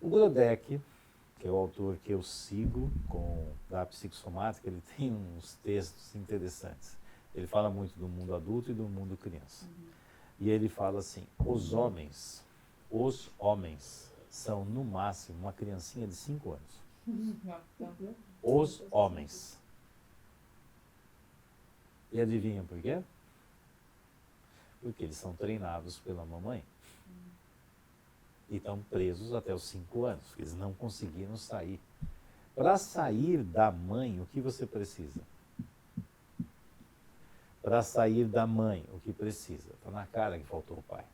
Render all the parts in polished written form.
O Grodeck, que é o autor que eu sigo da psicossomática, ele tem uns textos interessantes. Ele fala muito do mundo adulto e do mundo criança. E ele fala assim, os homens são no máximo uma criancinha de 5 anos. Os homens. E adivinha por quê? Porque eles são treinados pela mamãe. E estão presos até os 5 anos, porque eles não conseguiram sair. Para sair da mãe, o que você precisa? Para sair da mãe, o que precisa? Está na cara que faltou o pai.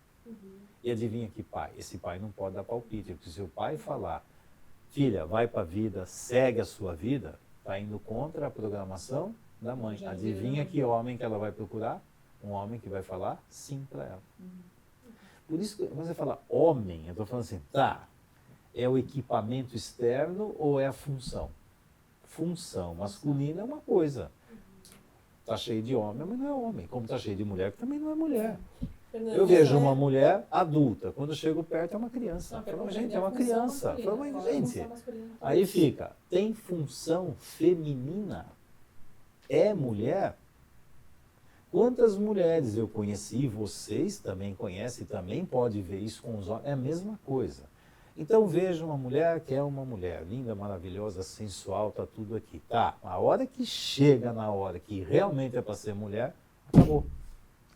E adivinha que pai? Esse pai não pode dar palpite, porque se o pai falar, filha, vai para a vida, segue a sua vida, está indo contra a programação da mãe. Adivinha que homem que ela vai procurar? Um homem que vai falar sim para ela. Por isso que quando você fala homem, eu estou falando assim, tá, é o equipamento externo ou é a função? Função masculina é uma coisa. Está cheio de homem, mas não é homem. Como está cheio de mulher, que também não é mulher. Eu vejo uma mulher adulta, quando eu chego perto é uma criança. Falo, gente, é uma criança. Falo, gente, aí fica, tem função feminina? É mulher? Quantas mulheres eu conheci, vocês também conhecem, também pode ver isso com os homens, é a mesma coisa. Então veja uma mulher que é uma mulher, linda, maravilhosa, sensual, tá tudo aqui. Tá, a hora que chega na hora que realmente é para ser mulher, acabou.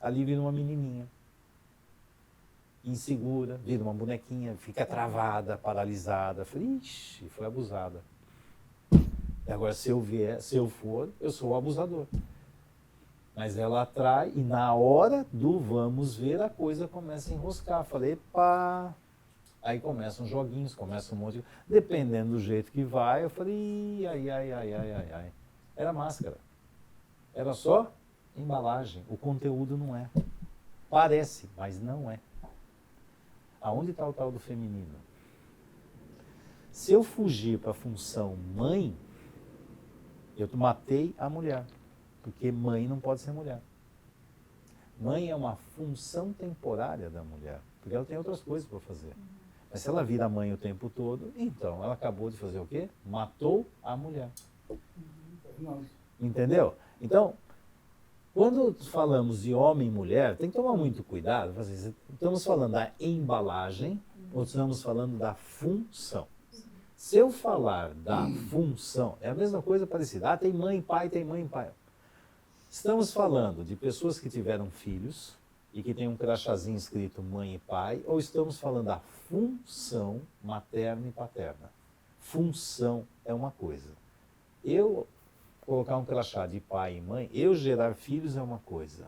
Ali vira uma menininha. Insegura, vira uma bonequinha, fica travada, paralisada. Falei, ixi, foi abusada. E agora se eu for, eu sou o abusador. Mas ela atrai e na hora do vamos ver a coisa começa a enroscar. Falei, pá. Aí começam joguinhos, começa um monte de... Dependendo do jeito que vai, eu falei, ai. Era máscara. Era só embalagem. O conteúdo não é. Parece, mas não é. Aonde está o tal do feminino? Se eu fugir para a função mãe, eu matei a mulher. Porque mãe não pode ser mulher. Mãe é uma função temporária da mulher, porque ela tem outras coisas para fazer. Mas se ela vira mãe o tempo todo, então ela acabou de fazer o quê? Matou a mulher. Entendeu? Então, quando falamos de homem e mulher, tem que tomar muito cuidado. Estamos falando da embalagem ou estamos falando da função? Se eu falar da função, é a mesma coisa parecida. Ah, tem mãe e pai, tem mãe e pai. Estamos falando de pessoas que tiveram filhos e que tem um crachazinho escrito mãe e pai, ou estamos falando da função materna e paterna? Função é uma coisa. Eu colocar um crachá de pai e mãe, eu gerar filhos é uma coisa.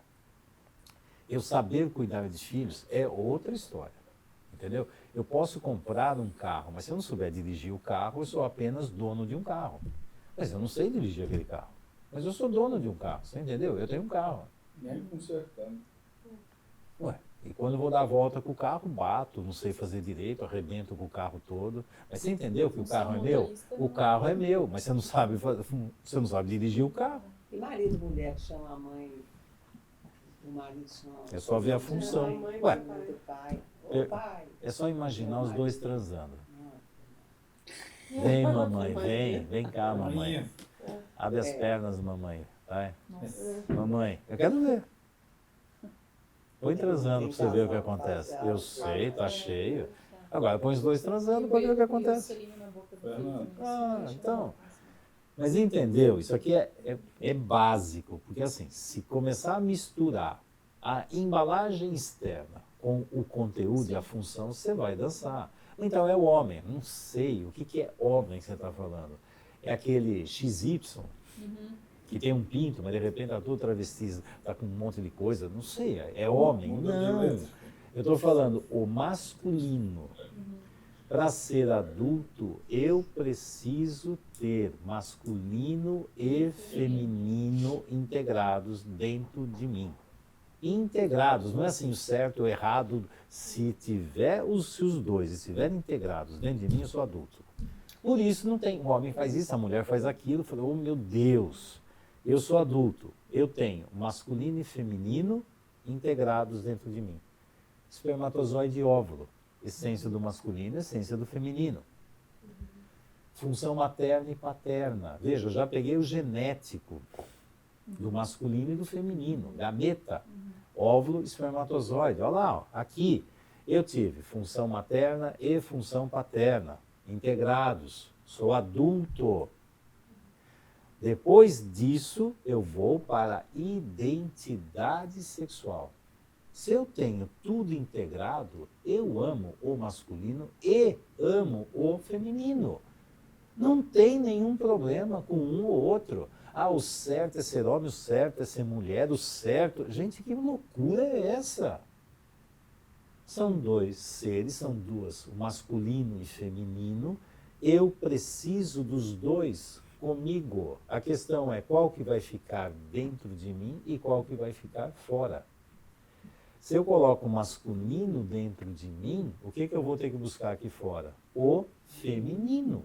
Eu saber cuidar de filhos é outra história. Entendeu? Eu posso comprar um carro, mas se eu não souber dirigir o carro, eu sou apenas dono de um carro. Mas eu não sei dirigir aquele carro. Mas eu sou dono de um carro, você entendeu? Eu tenho um carro. Nem consertando. Ué, e quando eu vou dar a volta com o carro, bato, não sei fazer direito, arrebento com o carro todo. Mas você entendeu que o carro é meu? O carro é meu, mas você não sabe dirigir o carro. E marido e mulher que chama a mãe, o marido chama... É só ver a função. Ué, pai. Pai. é só imaginar os dois transando. Vem, mamãe, vem cá, mamãe. Abre as pernas, mamãe. Vai. Mamãe, eu quero ver. Põe transando para você ver o que acontece. Eu sei, tá cheio. Agora põe os dois transando para ver o que acontece. Ah, então. Mas entendeu? Isso aqui é básico. Porque assim, se começar a misturar a embalagem externa com o conteúdo e a função, você vai dançar. Então é o homem. Não sei. O que é homem que você está falando? É aquele XY, que tem um pinto, mas de repente está todo travesti, está com um monte de coisa. Não sei, é homem. Não. Eu estou falando o masculino. Para ser adulto, eu preciso ter masculino e feminino integrados dentro de mim. Integrados, não é assim o certo ou errado. Se os dois estiverem integrados dentro de mim, eu sou adulto. Por isso não tem, o homem faz isso, a mulher faz aquilo. Eu falei, oh meu Deus, eu sou adulto, eu tenho masculino e feminino integrados dentro de mim. Espermatozoide e óvulo, essência do masculino e essência do feminino. função materna e paterna. Veja, eu já peguei o genético do masculino e do feminino, gameta, óvulo, espermatozoide. Olha lá, ó, aqui eu tive função materna e função paterna, integrados. Sou adulto. Depois disso, eu vou para a identidade sexual. Se eu tenho tudo integrado, eu amo o masculino e amo o feminino. Não tem nenhum problema com um ou outro. Ah, o certo é ser homem, o certo é ser mulher, o certo... Gente, que loucura é essa? São dois seres, são duas, o masculino e feminino. Eu preciso dos dois comigo. A questão é qual que vai ficar dentro de mim e qual que vai ficar fora. Se eu coloco o masculino dentro de mim, o que eu vou ter que buscar aqui fora? O feminino.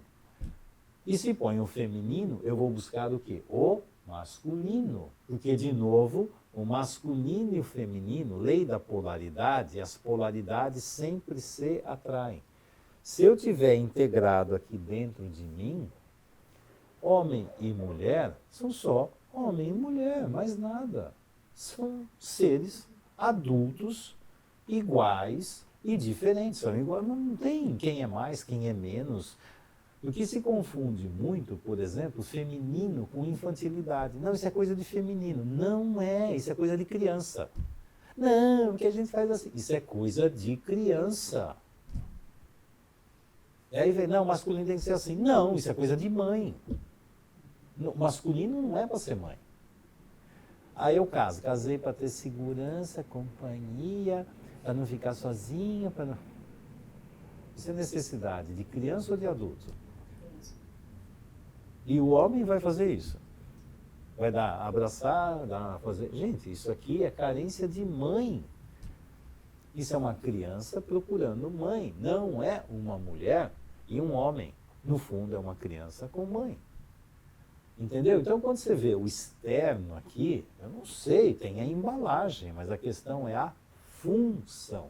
E se põe o feminino, eu vou buscar o quê? O masculino. Porque, de novo, o masculino e o feminino, lei da polaridade, as polaridades sempre se atraem. Se eu tiver integrado aqui dentro de mim, homem e mulher são só homem e mulher, mais nada. São seres adultos iguais e diferentes. São iguais, não tem quem é mais, quem é menos. O que se confunde muito, por exemplo, feminino com infantilidade. Não, isso é coisa de feminino. Não é, isso é coisa de criança. Não, o que a gente faz assim? Isso é coisa de criança. E aí vem, não, o masculino tem que ser assim. Não, isso é coisa de mãe. O masculino não é para ser mãe. Aí eu casei para ter segurança, companhia, para não ficar sozinha, para não... Isso é necessidade de criança ou de adulto? E o homem vai fazer isso. Vai dar, abraçar, fazer... Gente, isso aqui é carência de mãe. Isso é uma criança procurando mãe. Não é uma mulher e um homem. No fundo, é uma criança com mãe. Entendeu? Então, quando você vê o externo aqui, eu não sei, tem a embalagem, mas a questão é a função.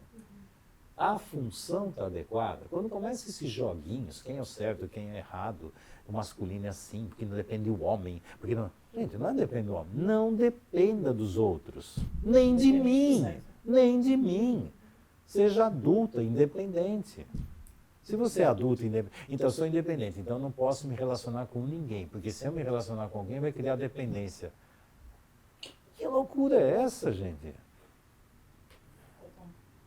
A função está adequada. Quando começa esses joguinhos, quem é o certo, quem é errado, o masculino é assim, porque não depende do homem. Porque não... Gente, não depende do homem. Não dependa dos outros. Nem de mim. Nem de mim. Seja adulta, independente. Se você é adulto, então eu sou independente, então eu não posso me relacionar com ninguém, porque se eu me relacionar com alguém, vai criar dependência. Que loucura é essa, gente?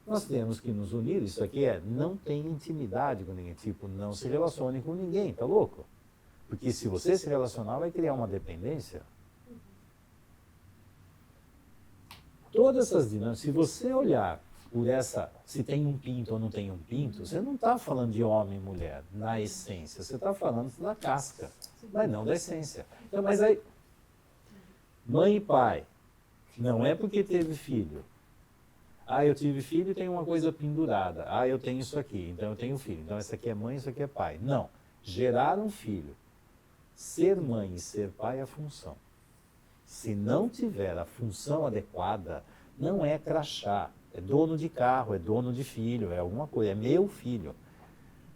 Nós temos que nos unir, isso aqui é, não tem intimidade com ninguém, tipo, não se relacione com ninguém, tá louco? Porque se você se relacionar, vai criar uma dependência. Todas essas dinâmicas, se você olhar por essa, se tem um pinto ou não tem um pinto, você não está falando de homem e mulher, na essência, você está falando da casca, mas não da essência. Então, mas aí, mãe e pai, não é porque teve filho. Ah, eu tive filho e tenho uma coisa pendurada. Ah, eu tenho isso aqui, então eu tenho filho. Então, essa aqui é mãe, isso aqui é pai. Não. Gerar um filho. Ser mãe e ser pai é a função. Se não tiver a função adequada, não é crachá. É dono de carro, é dono de filho, é alguma coisa, é meu filho.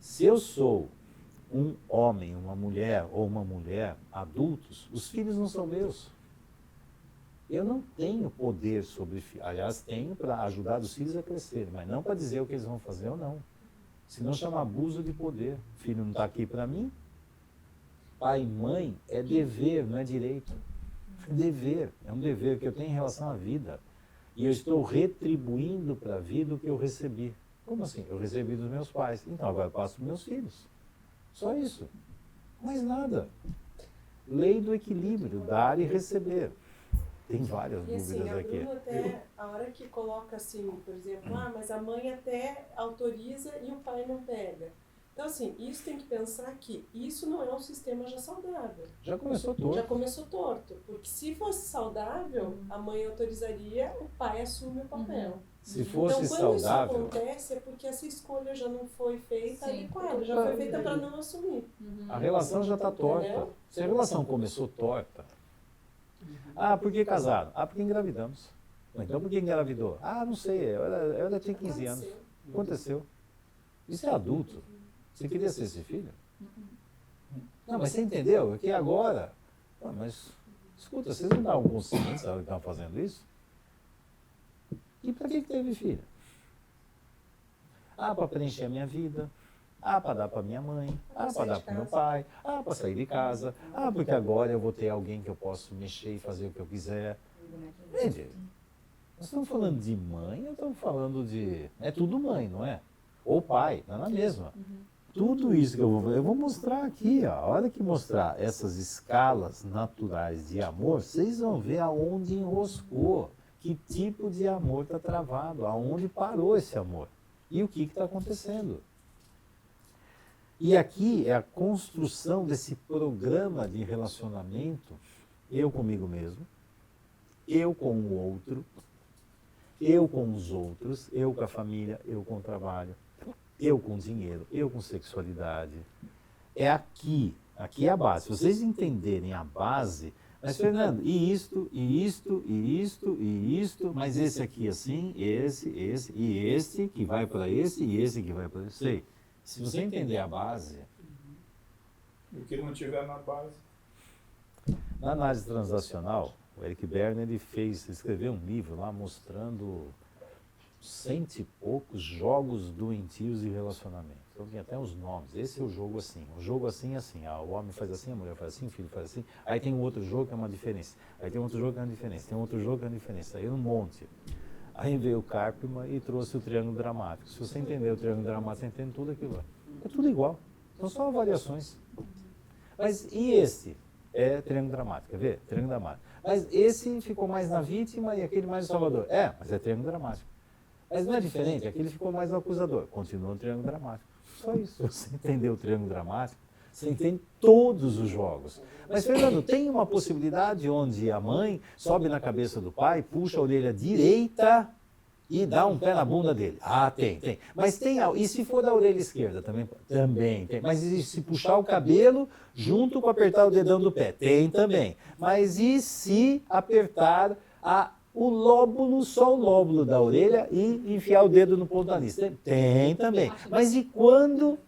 Se eu sou um homem, uma mulher ou uma mulher adultos, os filhos não são meus. Eu não tenho poder sobre filhos. Aliás, tenho para ajudar os filhos a crescer, mas não para dizer o que eles vão fazer ou não. Senão chama abuso de poder. O filho não está aqui para mim. Pai e mãe é dever, não é direito. É dever, é um dever que eu tenho em relação à vida. E eu estou retribuindo para a vida o que eu recebi. Como assim? Eu recebi dos meus pais. Então agora eu passo para os meus filhos. Só isso. Mais nada. Lei do equilíbrio, dar e receber. Tem várias dúvidas a aqui. Bruna até, a hora que coloca assim, por exemplo, mas a mãe até autoriza e o pai não pega. Então, assim, isso tem que pensar que isso não é um sistema já saudável. Já começou torto. Já começou torto. Porque se fosse saudável, a mãe autorizaria, o pai assume o papel. Se fosse então, quando saudável... isso acontece, é porque essa escolha já não foi feita adequada, já foi feita para não assumir. A relação já está torta. Entendeu? Se a relação começou torta... Ah, por que casaram? Ah, porque engravidamos. Então, por que engravidou? Ah, não sei, eu era tinha 15 anos. Aconteceu. Isso é adulto. Você queria ser esse filho? Não, mas você entendeu? Aqui agora. Ah, mas, escuta, vocês não estavam conscientes da hora que estavam fazendo isso? E para que teve filho? Ah, para preencher a minha vida. Ah, para dar para minha mãe. Ah, para dar para meu pai. Ah, para sair de casa. Ah, porque agora eu vou ter alguém que eu posso mexer e fazer o que eu quiser. Entende? Nós estamos falando de mãe ou estamos falando de... É tudo mãe, não é? Ou pai, não é na mesma. Tudo isso que eu vou mostrar aqui, ó. A hora que mostrar essas escalas naturais de amor, vocês vão ver aonde enroscou, que tipo de amor está travado, aonde parou esse amor e o que está acontecendo. E aqui é a construção desse programa de relacionamento, eu comigo mesmo, eu com o outro, eu com os outros, eu com a família, eu com o trabalho, eu com dinheiro, eu com sexualidade. É aqui é a base. Se vocês entenderem a base, mas Fernando, e isto, e isto, e isto, e isto, mas esse aqui assim, esse, e esse que vai para esse, e esse que vai para esse. Sei. Se você entender a base... O que não tiver na base. Na análise transacional, o Eric Berner ele escreveu um livro lá mostrando 100 e poucos jogos doentios de relacionamento. Então tem até os nomes. Esse é o jogo assim. O jogo assim é assim. Ah, o homem faz assim, a mulher faz assim, o filho faz assim. Aí tem um outro jogo que é uma diferença. Aí tem outro jogo que é uma diferença. Tem outro jogo que é uma diferença. Aí um monte. Aí veio o Karpman e trouxe o triângulo dramático. Se você entender o triângulo dramático, você entende tudo aquilo lá. É tudo igual. São só variações. Mas e esse? É triângulo dramático, quer ver? Triângulo dramático. Mas esse ficou mais na vítima e aquele mais no salvador. É, mas é triângulo dramático. Mas não é diferente, aquele ficou mais no acusador. Continua o triângulo dramático. Só isso. Você entendeu o triângulo dramático, você entende todos os jogos. Mas, Fernando, tem uma possibilidade onde a mãe sobe na cabeça do pai, puxa a orelha direita e dá um pé na bunda dele. Ah, tem. Mas tem, e se for da orelha esquerda também? Também tem. Mas e se puxar o cabelo junto com apertar o dedão do pé? Tem também. Mas e se apertar o lóbulo, só o lóbulo da orelha e enfiar o dedo no ponto da nariz? Tem também. Mas e quando...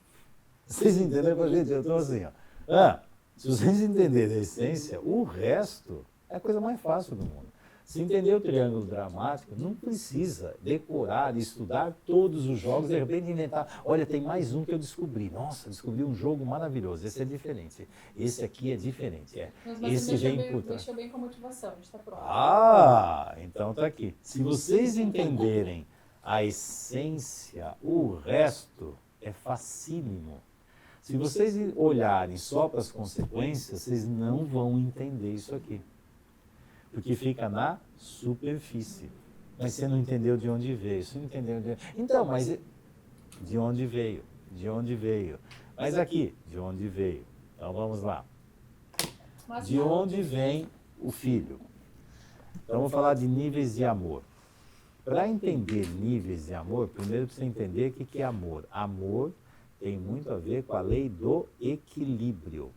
Vocês entenderam, gente? Eu estou assim, ó. Se vocês entenderem a essência, o resto é a coisa mais fácil do mundo. Se entender o triângulo dramático, não precisa decorar, estudar todos os jogos, de repente inventar. Olha, tem mais um que eu descobri. Nossa, descobri um jogo maravilhoso. Esse é diferente. Esse aqui é diferente. Mas esse vem por mexeu bem com a motivação, a gente está pronto. Ah, então tá aqui. Se vocês entenderem a essência, o resto é facílimo. Se vocês olharem só para as consequências, vocês não vão entender isso aqui. Porque fica na superfície. Mas você não entendeu de onde veio. Você não entendeu de... Então, mas de onde veio? De onde veio? Mas aqui, de onde veio? Então vamos lá. De onde vem o filho? Então vamos falar de níveis de amor. Para entender níveis de amor, primeiro precisa entender o que é amor. Amor tem muito a ver com a lei do equilíbrio.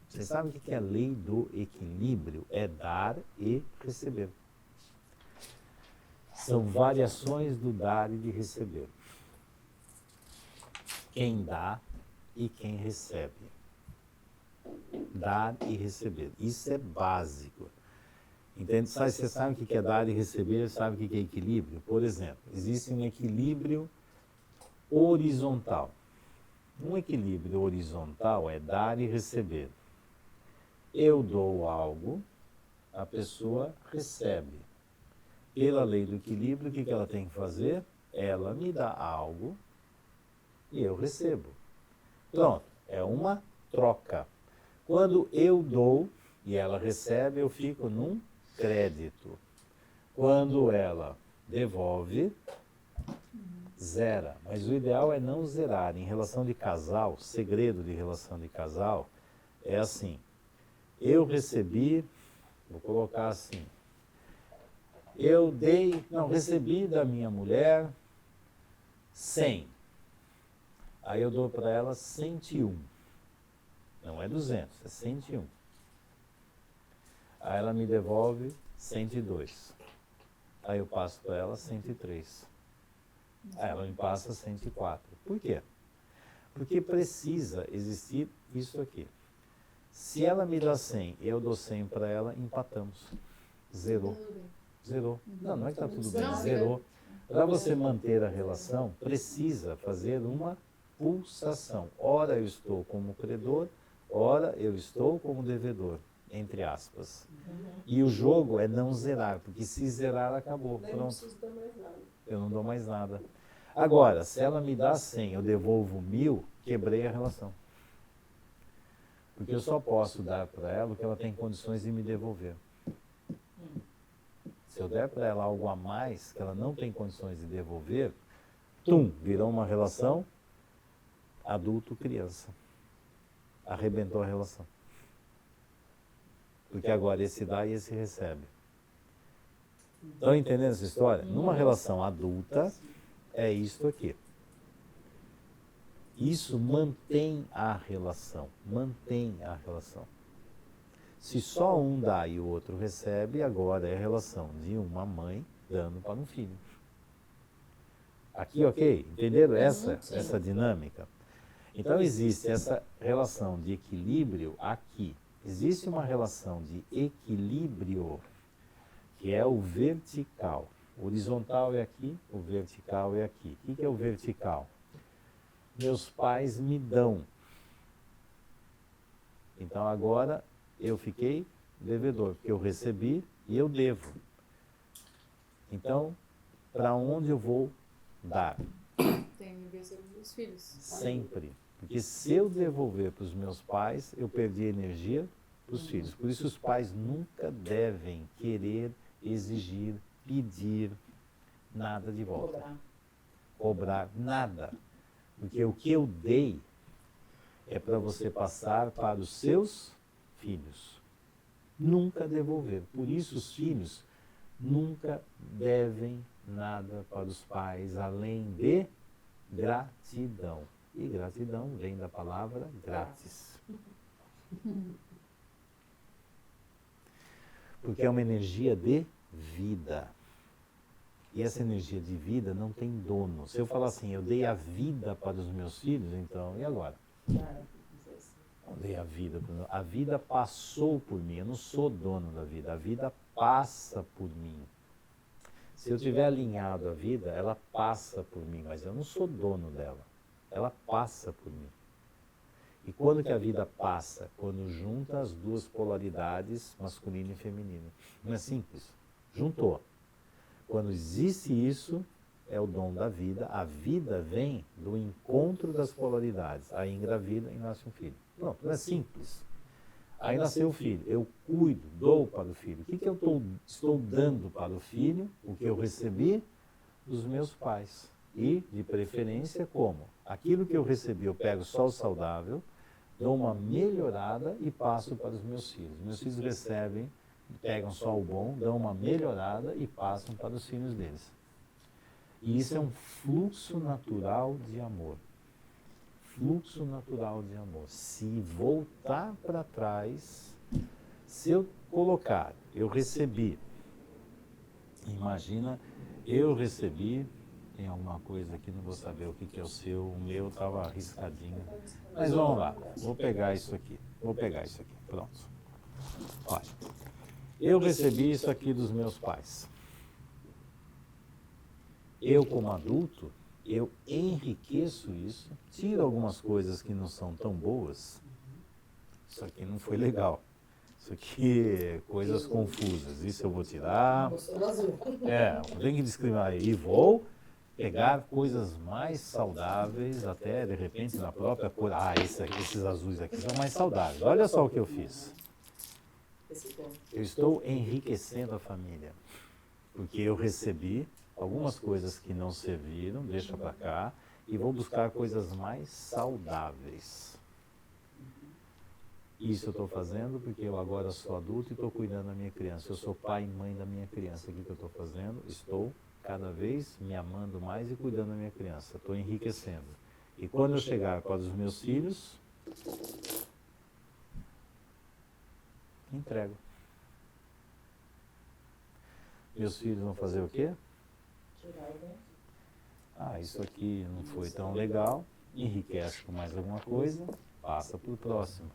Você sabe o que é a lei do equilíbrio? É dar e receber. São variações do dar e de receber. Quem dá e quem recebe. Dar e receber. Isso é básico. Entende? Você sabe o que é dar e receber, sabe o que é equilíbrio? Por exemplo, existe um equilíbrio horizontal. Um equilíbrio horizontal é dar e receber. Eu dou algo, a pessoa recebe. Pela lei do equilíbrio, o que ela tem que fazer? Ela me dá algo e eu recebo. Pronto, é uma troca. Quando eu dou e ela recebe, eu fico num crédito. Quando ela devolve, zera. Mas o ideal é não zerar. Em relação de casal, segredo de relação de casal é assim. Eu recebi, vou colocar assim, recebi da minha mulher 100. Aí eu dou para ela 101. Não é 200, é 101. Aí ela me devolve 102. Aí eu passo para ela 103. Aí ela me passa 104. Por quê? Porque precisa existir isso aqui. Se ela me dá 100, eu dou 100 para ela, empatamos. Zerou. Zerou. Não, não é que está tudo bem, Não, zerou. Para você manter a relação, precisa fazer uma pulsação. Ora eu estou como credor, ora eu estou como devedor, entre aspas. E o jogo é não zerar, porque se zerar, acabou. Daí não Pronto, preciso dar mais nada. eu não dou mais nada. Agora, se ela me dá 100, eu devolvo 1000, quebrei a relação. Porque eu só posso dar para ela o que ela tem condições de me devolver. Se eu der para ela algo a mais que ela não tem condições de devolver, virou uma relação adulto-criança. Arrebentou a relação. Porque agora esse dá e esse recebe. Estão entendendo essa história? Numa relação adulta, é isto aqui. Isso mantém a relação. Mantém a relação. Se só um dá e o outro recebe, agora é a relação de uma mãe dando para um filho. Aqui, ok? Entenderam essa dinâmica? Então existe essa relação de equilíbrio aqui. Existe uma relação de equilíbrio que é o vertical. O horizontal é aqui, o vertical é aqui. O que é o vertical? Meus pais me dão. Então agora eu fiquei devedor, porque eu recebi e eu devo. Então, para onde eu vou dar? Tem que ver os filhos. Sempre. Porque se eu devolver para os meus pais, eu perdi energia para os filhos. Por isso os pais nunca devem querer, exigir, pedir nada de volta. Cobrar nada. Porque o que eu dei é para você passar para os seus filhos. Nunca devolver. Por isso os filhos nunca devem nada para os pais, além de gratidão. E gratidão vem da palavra grátis. Porque é uma energia de vida. E essa energia de vida não tem dono. Se eu falar assim, eu dei a vida para os meus filhos, então, e agora? Eu dei a vida. A vida passou por mim. Eu não sou dono da vida. A vida passa por mim. Se eu tiver alinhado a vida, ela passa por mim, mas eu não sou dono dela. Ela passa por mim. E quando que a vida passa? Quando junta as duas polaridades, masculino e feminino. Não é simples? Juntou. Quando existe isso, é o dom da vida. A vida vem do encontro das polaridades. Aí engravida e nasce um filho. Pronto, não é simples. Aí nasceu o filho. Eu cuido, dou para o filho. O que eu estou dando para o filho? O que eu recebi dos meus pais. E, de preferência, como? Aquilo que eu recebi, eu pego só o saudável, dou uma melhorada e passo para os meus filhos. Meus filhos recebem, pegam só o bom, dão uma melhorada e passam para os filhos deles. E isso é um fluxo natural de amor. Fluxo natural de amor. Se voltar para trás, se eu colocar, eu recebi, imagina, eu recebi, tem alguma coisa aqui, não vou saber o que é o seu, o meu estava arriscadinho. Mas vamos lá, vou pegar isso aqui, pronto. Olha, eu recebi isso aqui dos meus pais. Eu, como adulto, eu enriqueço isso, tiro algumas coisas que não são tão boas. Isso aqui não foi legal. Isso aqui é coisas confusas. Isso eu vou tirar. Eu tenho que discriminar. E vou pegar coisas mais saudáveis, até de repente na própria cor. Esses azuis aqui são mais saudáveis. Olha só o que eu fiz. Eu estou enriquecendo a família. Porque eu recebi algumas coisas que não serviram, deixa para cá, e vou buscar coisas mais saudáveis. Isso eu estou fazendo porque eu agora sou adulto e estou cuidando da minha criança. Eu sou pai e mãe da minha criança. O que eu estou fazendo? Estou cada vez me amando mais e cuidando da minha criança. Estou enriquecendo. E quando eu chegar para os meus filhos, entrego. Meus filhos vão fazer o quê? Isso aqui não foi tão legal, enriquece com mais alguma coisa, passa para o próximo.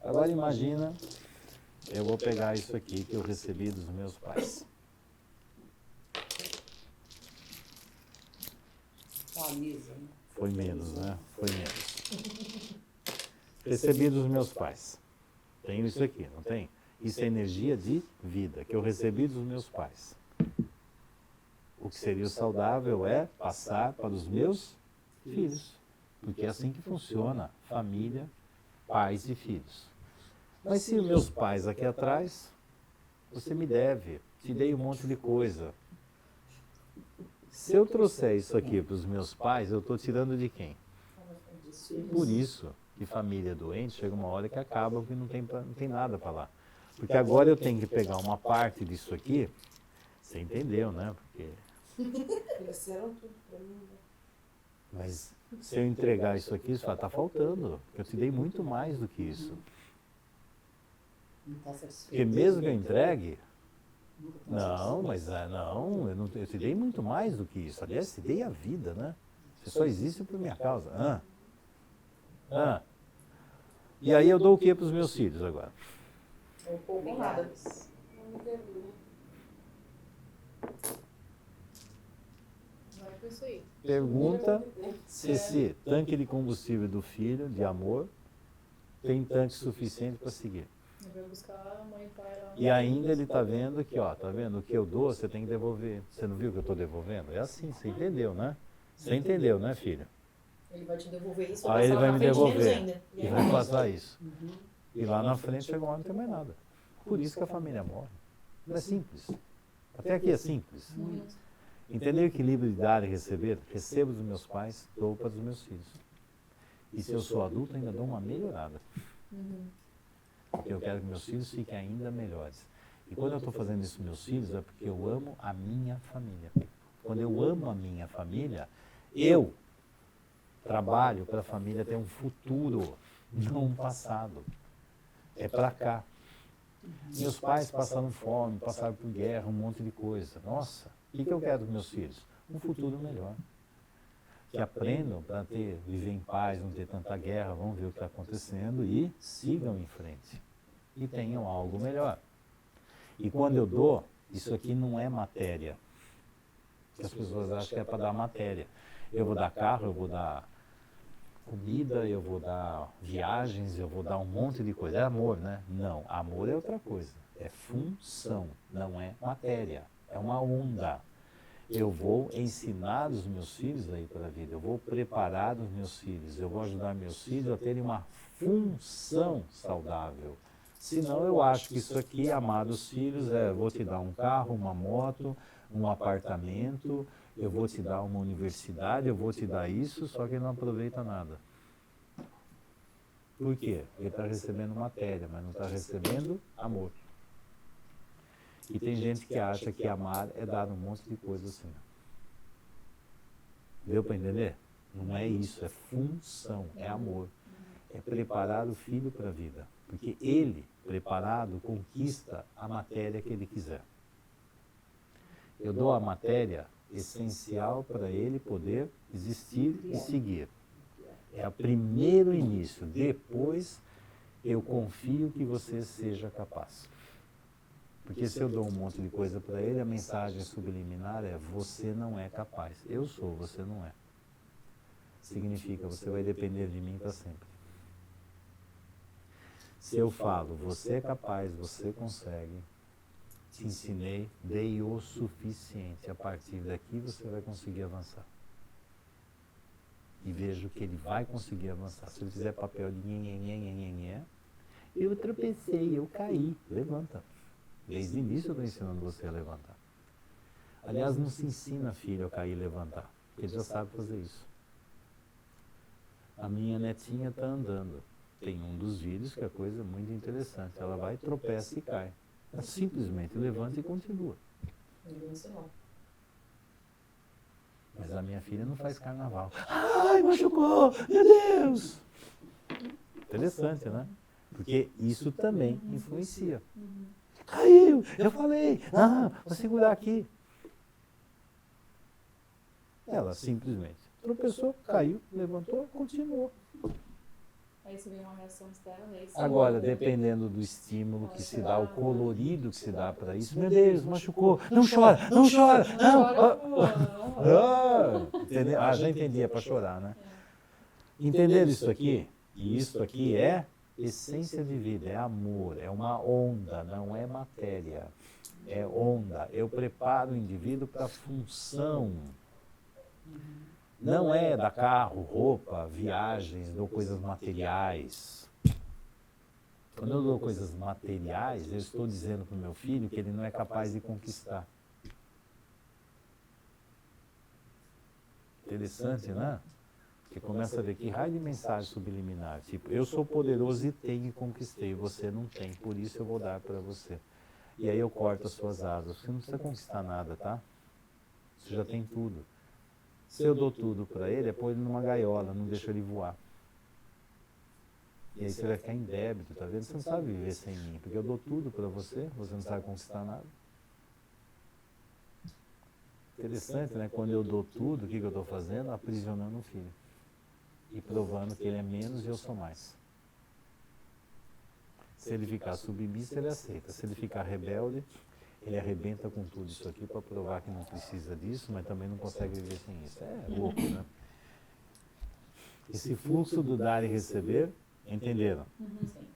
Agora imagina, eu vou pegar isso aqui que eu recebi dos meus pais. Atualiza, né? Foi menos, né? Foi menos. Recebi dos meus pais. Tenho isso aqui, não tem? Isso é energia de vida, que eu recebi dos meus pais. O que seria o saudável é passar para os meus filhos. Porque é assim que funciona família, pais e filhos. Mas se os meus pais aqui atrás, você me deve, te dei um monte de coisa. Se eu trouxer isso aqui para os meus pais, eu estou tirando de quem? Por isso que família doente chega uma hora que acaba porque não tem nada para lá. Porque agora eu tenho que pegar uma parte disso aqui, você entendeu, né? Porque... Cresceram tudo para mim, né? Mas se eu entregar isso aqui, você fala, está faltando. Eu te dei muito mais do que isso. Não está satisfeito. Porque mesmo que eu entregue, não, mas eu te dei muito mais do que isso. Aliás, te dei a vida, né? Você só existe por minha causa. E aí eu dou o que para os meus filhos agora? Um pouco nada. Não me derruba. Vai com isso aí. Pergunta se esse tanque de combustível do filho, de amor, tem tanque suficiente para seguir. Ele vai buscar a mãe e pai lá. E ainda ele está vendo que, ó, tá vendo? O que eu dou, você tem que devolver. Você não viu que eu estou devolvendo? É assim, você entendeu, né? Você entendeu, né, filho? Ele vai te devolver isso, Aí ele vai me menos devolver. ainda. E vai passar isso. E lá na frente chega uma hora não tem mais nada. Por isso que a família morre. Não é simples. Até aqui é simples. Entender o equilíbrio de dar e receber? Recebo dos meus pais, dou para os meus filhos. E se eu sou adulto, ainda dou uma melhorada. Porque eu quero que meus filhos fiquem ainda melhores. E quando eu estou fazendo isso com meus filhos, é porque eu amo a minha família. Quando eu amo a minha família, eu trabalho para a família ter um futuro, não um passado. É para cá. Meus pais passaram fome, passaram por guerra, um monte de coisa. Nossa, o que eu quero dos meus filhos? Um futuro melhor. Que aprendam para viver em paz, não ter tanta guerra, vão ver o que está acontecendo e sigam em frente. E tenham algo melhor. E quando eu dou, isso aqui não é matéria. As pessoas acham que é para dar matéria. Eu vou dar carro, eu vou dar comida, eu vou dar viagens, eu vou dar um monte de coisa. É amor, né? Não, amor é outra coisa. É função, não é matéria. É uma onda. Eu vou ensinar os meus filhos a ir para a vida, eu vou preparar os meus filhos, eu vou ajudar meus filhos a terem uma função saudável. Senão eu acho que isso aqui, amar os filhos, vou te dar um carro, uma moto, um apartamento, eu vou te dar uma universidade, eu vou te dar isso, só que ele não aproveita nada. Por quê? Ele está recebendo matéria, mas não está recebendo amor. E tem gente que acha que amar é dar um monte de coisa assim. Deu para entender? Não é isso, é função, é amor. É preparar o filho para a vida. Porque ele, preparado, conquista a matéria que ele quiser. Eu dou a matéria essencial para ele poder existir e seguir. É o primeiro início. Depois, eu confio que você seja capaz. Porque se eu dou um monte de coisa para ele, a mensagem subliminar é: você não é capaz. Eu sou, você não é. Significa, você vai depender de mim para sempre. Se eu falo, você é capaz, você consegue, te ensinei, dei o suficiente. A partir daqui você vai conseguir avançar. E vejo que ele vai conseguir avançar. Se ele fizer papel de nhenhenhenhenhenhen, eu tropecei, eu caí, levanta. Desde o início eu estou ensinando você a levantar. Aliás, não se ensina filho a cair e levantar, porque ele já sabe fazer isso. A minha netinha está andando. Tem um dos vídeos que é coisa muito interessante. Ela vai, tropeça e cai. Ela simplesmente levanta e continua. Ele ensinou. Mas a minha filha não faz carnaval. Ai, machucou! Meu Deus! Interessante, né? Porque isso também influencia. Caiu, eu falei, vou segurar aqui. Ela simplesmente tropeçou, caiu, levantou, continuou. Aí se vem uma reação externa, aí sim. Agora, dependendo do estímulo que se dá, o colorido que se dá para isso, meu Deus, machucou, não chora, não chora, não. Entendeu? Já entendi, é para chorar, né? Entenderam isso aqui? E isso aqui é essência de vida, é amor, é uma onda, não é matéria. É onda. Eu preparo o indivíduo para a função. Não é dar carro, roupa, viagens, dou coisas materiais. Quando eu dou coisas materiais, eu estou dizendo para o meu filho que ele não é capaz de conquistar. Interessante, né? Porque começa a ver que raio de mensagem subliminar. Tipo, eu sou poderoso e tenho e conquistei, você não tem, por isso eu vou dar para você. E aí eu corto as suas asas. Você não precisa conquistar nada, tá? Você já tem tudo. Se eu dou tudo para ele, é pôr ele numa gaiola, não deixo ele voar. E aí você vai ficar em débito, tá vendo? Você não sabe viver sem mim, porque eu dou tudo para você, você não sabe conquistar nada. Interessante, né? Quando eu dou tudo, o que eu estou fazendo? Aprisionando o filho. E provando que ele é menos e eu sou mais. Se ele ficar submisso, ele aceita. Se ele ficar rebelde, ele arrebenta com tudo isso aqui para provar que não precisa disso, mas também não consegue viver sem isso. É louco, né? Esse fluxo do dar e receber, entenderam? Sim.